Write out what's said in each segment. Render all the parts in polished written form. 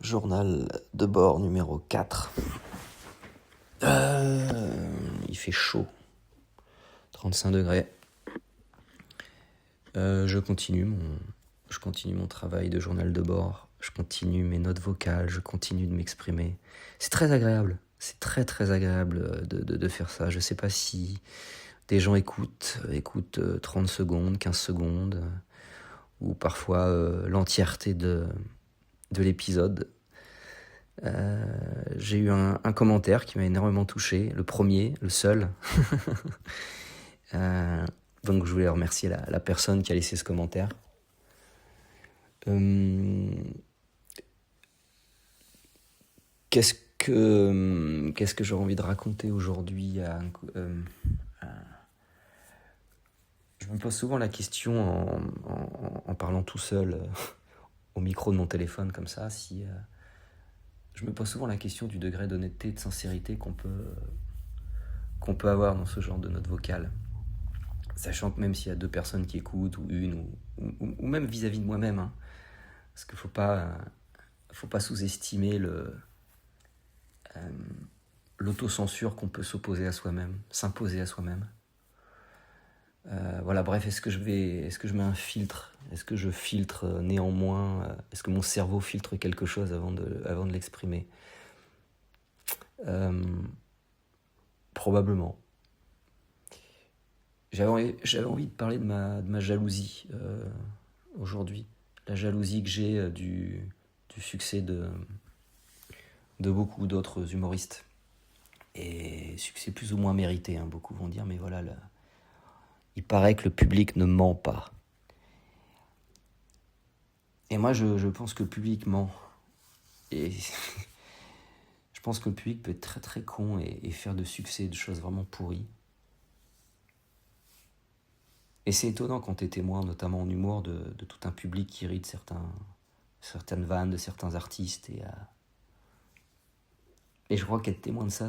Journal de bord numéro 4. Il fait chaud. 35 degrés. Je continue mon travail de journal de bord. Je continue mes notes vocales. Je continue de m'exprimer. C'est très agréable. C'est très très agréable de faire ça. Je sais pas si des gens écoutent 30 secondes, 15 secondes, ou parfois l'entièreté de l'épisode. J'ai eu un commentaire qui m'a énormément touché, le premier, le seul. Donc je voulais remercier la personne qui a laissé ce commentaire. Qu'est-ce que j'aurais envie de raconter aujourd'hui Je me pose souvent la question en parlant tout seul au micro de mon téléphone comme ça, je me pose souvent la question du degré d'honnêteté et de sincérité qu'on peut avoir dans ce genre de note vocale. Sachant que même s'il y a deux personnes qui écoutent, ou une, ou même vis-à-vis de moi-même, hein, parce qu'il faut pas sous-estimer l'autocensure qu'on peut s'imposer à soi-même. Voilà, bref, est-ce que je mets un filtre ? Est-ce que je filtre néanmoins ? Est-ce que mon cerveau filtre quelque chose avant de l'exprimer ? Probablement. J'avais envie de parler de ma jalousie aujourd'hui. La jalousie que j'ai du succès de beaucoup d'autres humoristes. Et succès plus ou moins mérité, hein. Beaucoup vont dire, mais voilà, il paraît que le public ne ment pas. Et moi, je pense que le public ment. Et je pense que le public peut être très très con et faire de succès de choses vraiment pourries. Et c'est étonnant quand t'es témoin, notamment en humour, de tout un public qui rit de certaines vannes, de certains artistes. Et je crois qu'être témoin de ça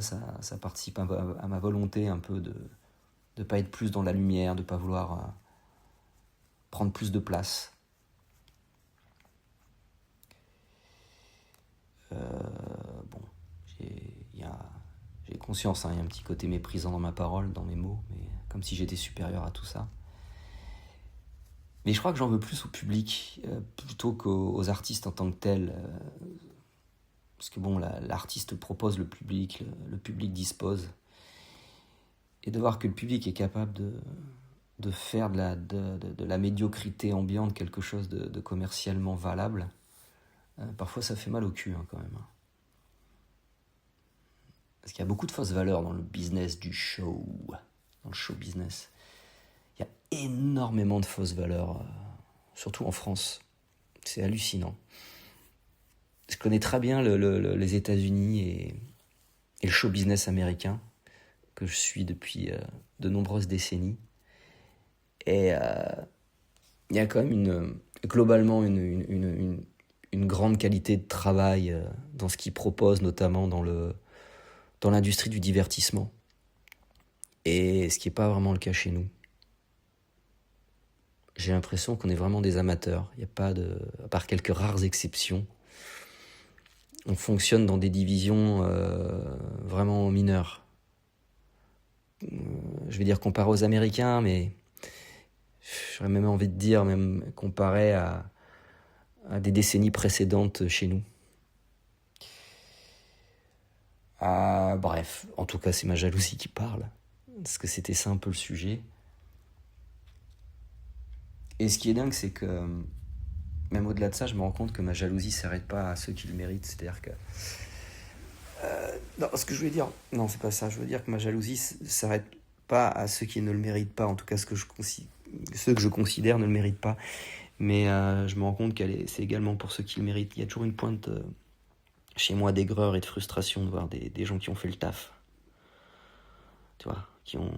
participe à ma volonté un peu de ne pas être plus dans la lumière, de ne pas vouloir prendre plus de place. Bon, j'ai conscience, hein, il y a un petit côté méprisant dans ma parole, dans mes mots, mais comme si j'étais supérieur à tout ça. Mais je crois que j'en veux plus au public, plutôt qu'aux artistes en tant que tels. Parce que bon, l'artiste propose, le public dispose. Et de voir que le public est capable de faire de la médiocrité ambiante quelque chose de commercialement valable, parfois ça fait mal au cul, hein, quand même. Parce qu'il y a beaucoup de fausses valeurs dans le business du show, dans le show business. Il y a énormément de fausses valeurs, surtout en France. C'est hallucinant. Je connais très bien les États-Unis et le show business américain, que je suis depuis de nombreuses décennies. Et il y a quand même globalement une grande qualité de travail dans ce qu'ils proposent, notamment dans l'industrie du divertissement. Et ce qui n'est pas vraiment le cas chez nous. J'ai l'impression qu'on est vraiment des amateurs. Il n'y a pas à part quelques rares exceptions, on fonctionne dans des divisions vraiment mineures. Je vais dire comparé aux Américains, mais j'aurais même envie de dire, même comparé à des décennies précédentes chez nous. Bref, en tout cas, c'est ma jalousie qui parle, parce que c'était ça un peu le sujet. Et ce qui est dingue, c'est que, même au-delà de ça, je me rends compte que ma jalousie ne s'arrête pas à ceux qui le méritent. C'est-à-dire que... non, ce que je voulais dire... Non, c'est pas ça. Je veux dire que ma jalousie ne s'arrête pas à ceux qui ne le méritent pas. En tout cas, ceux que je considère ne le méritent pas. Mais je me rends compte c'est également pour ceux qui le méritent. Il y a toujours une pointe chez moi d'aigreur et de frustration de voir des gens qui ont fait le taf. Tu vois, qui ont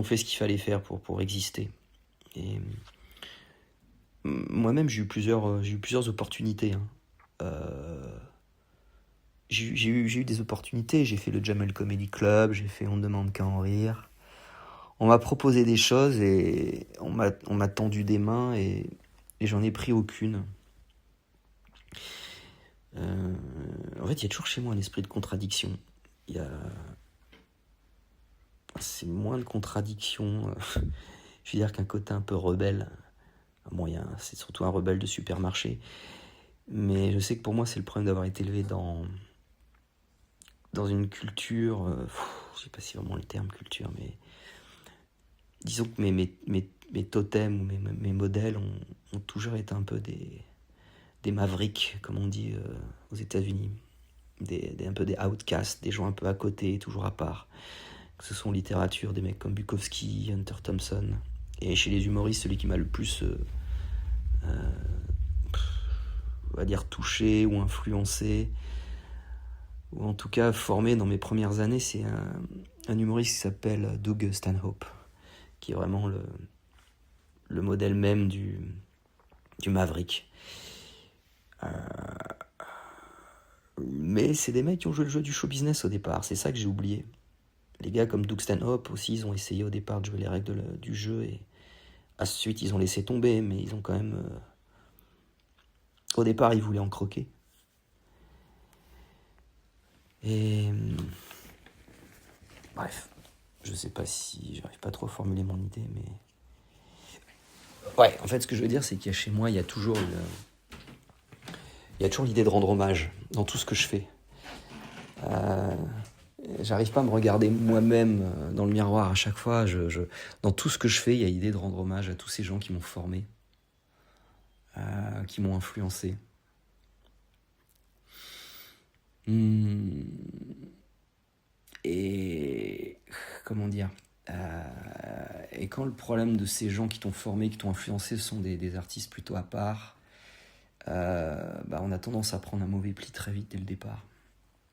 fait ce qu'il fallait faire pour exister. Et moi-même, j'ai eu plusieurs opportunités. Hein. J'ai eu des opportunités. J'ai fait le Jamel Comedy Club, j'ai fait On ne demande qu'à en rire. On m'a proposé des choses et on m'a tendu des mains et j'en ai pris aucune. En fait, il y a toujours chez moi un esprit de contradiction. Il y a... C'est moins de contradiction, je veux dire qu'un côté un peu rebelle. Bon, c'est surtout un rebelle de supermarché. Mais je sais que pour moi, c'est le problème d'avoir été élevé dans une culture... je sais pas si vraiment le terme culture, mais... Disons que mes totems ou mes modèles ont toujours été un peu des mavericks, comme on dit aux États-Unis. Un peu des outcasts, des gens un peu à côté, toujours à part. Que ce soit en littérature, des mecs comme Bukowski, Hunter Thompson. Et chez les humoristes, celui qui m'a le plus, on va dire, touché ou influencé, ou en tout cas formé dans mes premières années, c'est un humoriste qui s'appelle Doug Stanhope, qui est vraiment le modèle même du maverick. Mais c'est des mecs qui ont joué le jeu du show business au départ, c'est ça que j'ai oublié. Les gars comme Doug Stanhope aussi, ils ont essayé au départ de jouer les règles du jeu et ensuite ils ont laissé tomber, mais ils ont quand même... Au départ, ils voulaient en croquer. Et... Bref, je sais pas si... J'arrive pas trop à formuler mon idée, mais... Ouais, en fait, ce que je veux dire, c'est qu'il y a chez moi, il y a toujours l'idée de rendre hommage dans tout ce que je fais. J'arrive pas à me regarder moi-même dans le miroir à chaque fois. Dans tout ce que je fais, il y a l'idée de rendre hommage à tous ces gens qui m'ont formé, qui m'ont influencé. Et comment dire, et quand le problème de ces gens qui t'ont formé, qui t'ont influencé, sont des artistes plutôt à part, on a tendance à prendre un mauvais pli très vite dès le départ,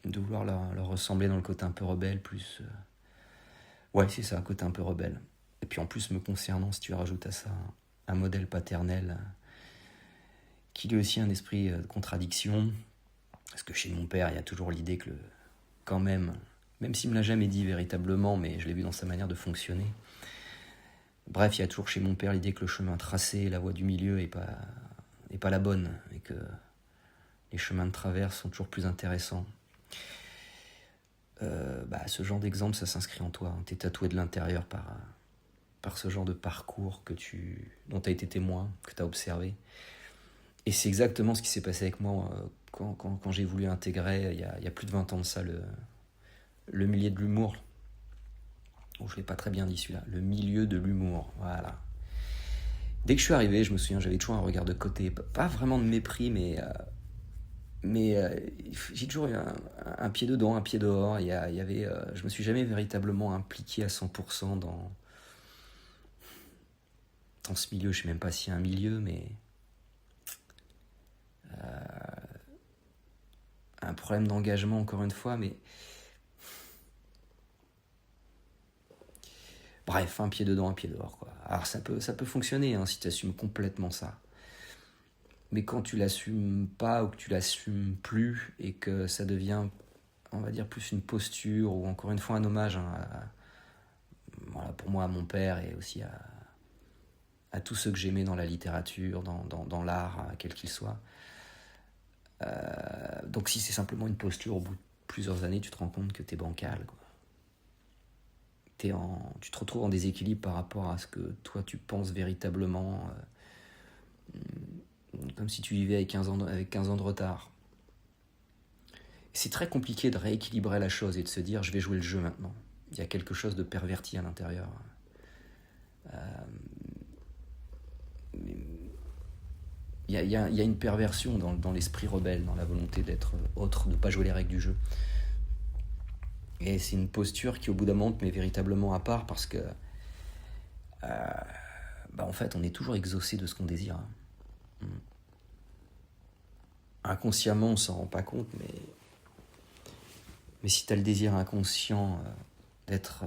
de vouloir leur ressembler dans le côté un peu rebelle, plus ouais, c'est ça, un côté un peu rebelle. Et puis en plus, me concernant, si tu rajoutes à ça un modèle paternel qui lui aussi a un esprit de contradiction, parce que chez mon père, il y a toujours l'idée que quand même s'il me l'a jamais dit véritablement, mais je l'ai vu dans sa manière de fonctionner. Bref, il y a toujours chez mon père l'idée que le chemin tracé, la voie du milieu est pas la bonne, et que les chemins de travers sont toujours plus intéressants. Ce genre d'exemple, ça s'inscrit en toi. T'es tatoué de l'intérieur par ce genre de parcours dont tu as été témoin, que tu as observé. Et c'est exactement ce qui s'est passé avec moi quand j'ai voulu intégrer, il y a plus de 20 ans de ça, le milieu de l'humour. Oh, je ne l'ai pas très bien dit celui-là. Le milieu de l'humour, voilà. Dès que je suis arrivé, je me souviens, j'avais toujours un regard de côté. Pas vraiment de mépris, mais j'ai toujours eu un pied dedans, un pied dehors. Je me suis jamais véritablement impliqué à 100% dans ce milieu. Je sais même pas s'il y a un milieu, mais un problème d'engagement encore une fois, mais bref, un pied dedans, un pied dehors, quoi. Alors ça peut fonctionner si tu assumes complètement ça. Mais quand tu l'assumes pas ou que tu l'assumes plus et que ça devient, on va dire, plus une posture ou encore une fois un hommage pour moi à mon père et aussi à tous ceux que j'aimais dans la littérature, dans l'art, quel qu'il soit. Donc si c'est simplement une posture, au bout de plusieurs années, tu te rends compte que t'es bancal, quoi. Tu te retrouves en déséquilibre par rapport à ce que toi tu penses véritablement, comme si tu vivais avec 15 ans de retard. Et c'est très compliqué de rééquilibrer la chose et de se dire je vais jouer le jeu maintenant. Il y a quelque chose de perverti à l'intérieur. Il y a une perversion dans l'esprit rebelle, dans la volonté d'être autre, de ne pas jouer les règles du jeu. Et c'est une posture qui, au bout d'un moment, te met véritablement à part parce que, en fait, on est toujours exaucé de ce qu'on désire. Inconsciemment, on s'en rend pas compte, mais si tu as le désir inconscient d'être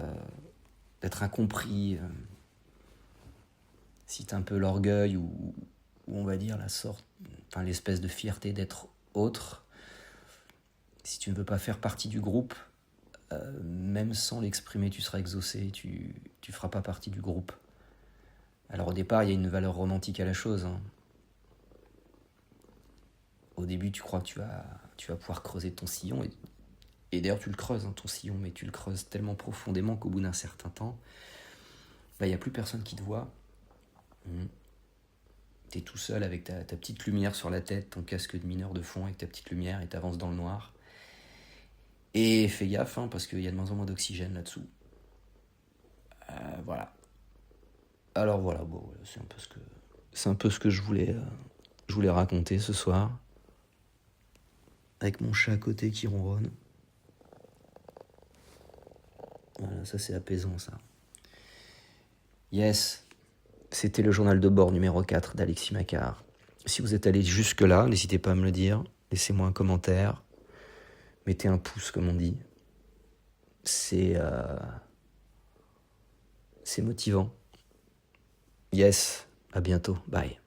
incompris, si tu as un peu l'orgueil ou on va dire l'espèce de fierté d'être autre, si tu ne veux pas faire partie du groupe, même sans l'exprimer, tu seras exaucé, tu feras pas partie du groupe. Alors au départ, il y a une valeur romantique à la chose. Au début, tu crois que tu vas pouvoir creuser ton sillon. Et d'ailleurs, tu le creuses, hein, ton sillon, mais tu le creuses tellement profondément qu'au bout d'un certain temps, il n'y a plus personne qui te voit. T'es tout seul avec ta petite lumière sur la tête, ton casque de mineur de fond avec ta petite lumière, et t'avances dans le noir. Et fais gaffe, hein, parce qu'il y a de moins en moins d'oxygène là-dessous. Voilà. Alors voilà, bon, c'est un peu ce que je voulais raconter ce soir. Avec mon chat à côté qui ronronne. Voilà, ça c'est apaisant, ça. Yes, c'était le journal de bord numéro 4 d'Alexis Macquart. Si vous êtes allé jusque-là, n'hésitez pas à me le dire. Laissez-moi un commentaire. Mettez un pouce, comme on dit. C'est motivant. Yes, à bientôt. Bye.